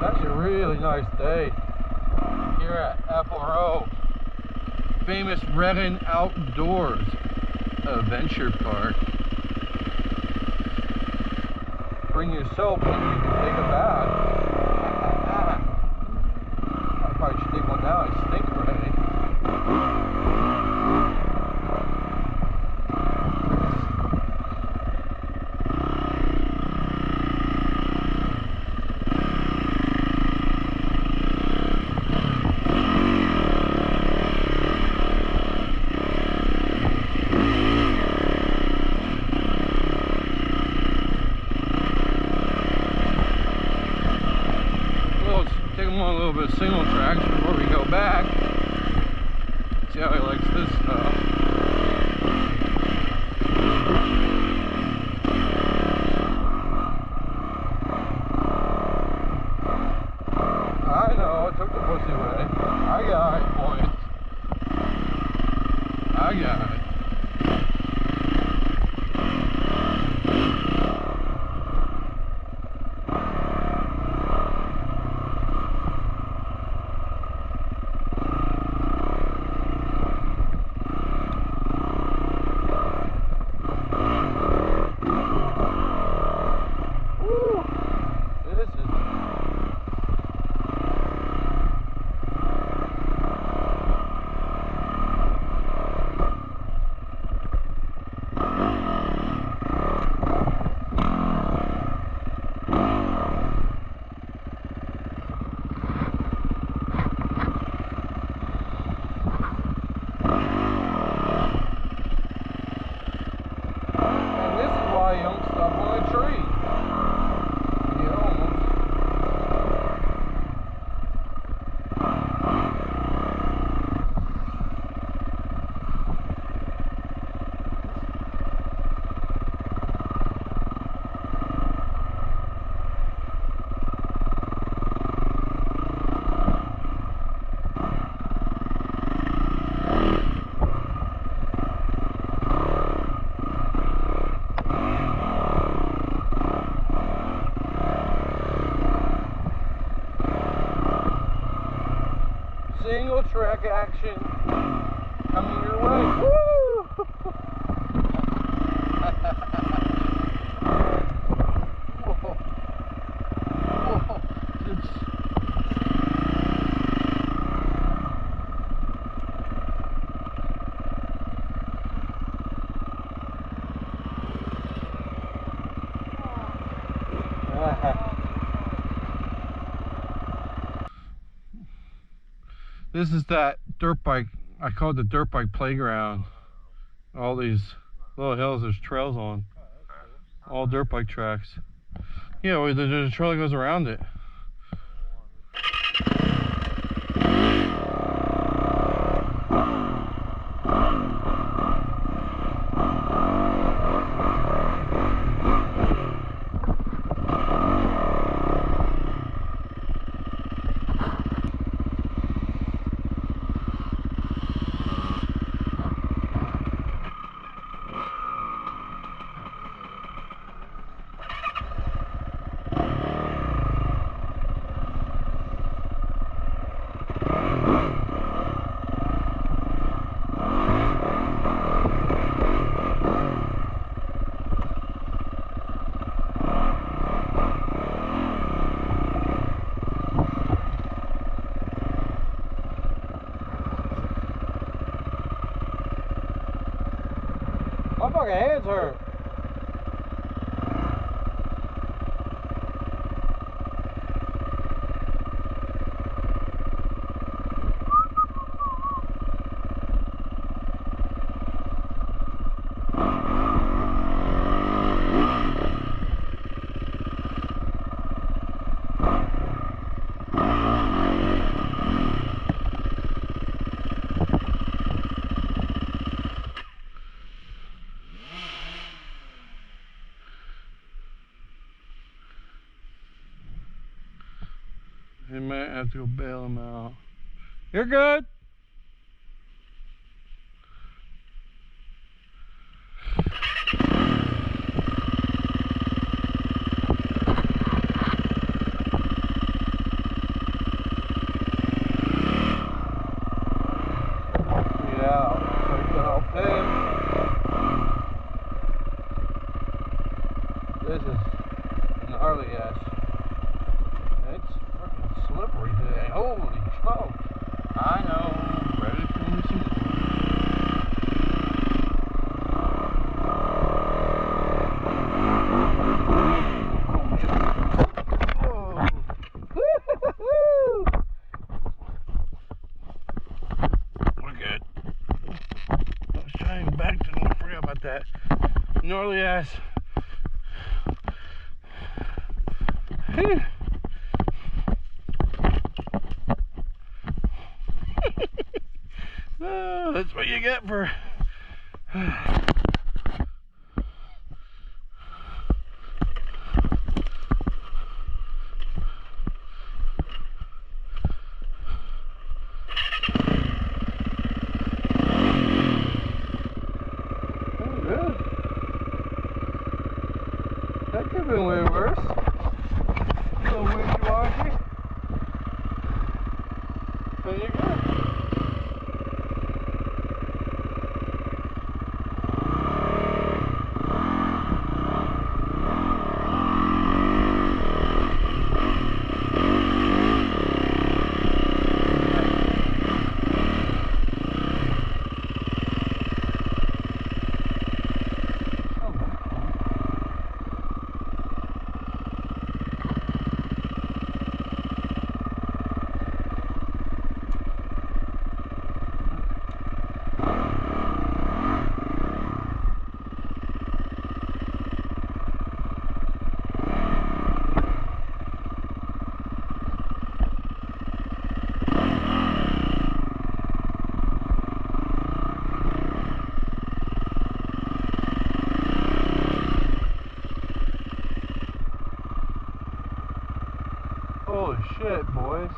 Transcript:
Actually a really nice day here at Apple Row, famous Redden Outdoors Adventure Park. Bring yourself and you can take a bath. I probably should take one now, I stink already. A little bit of single tracks before we go back. See how he likes this stuff. I know, I took the pussy away. I got it, points. I got it. Single track action coming your way. Woo! Whoa. Whoa. This is that dirt bike, I call it the dirt bike playground. All these little hills there's trails on. All dirt bike tracks. Yeah, well, there's a trail that goes around it. My fucking hands hurt. He might have to go bail him out. You're good. gnarly ass. Oh, that's what you get for that could have been way worse. A little wishy-washy. There you go. Holy shit, boys.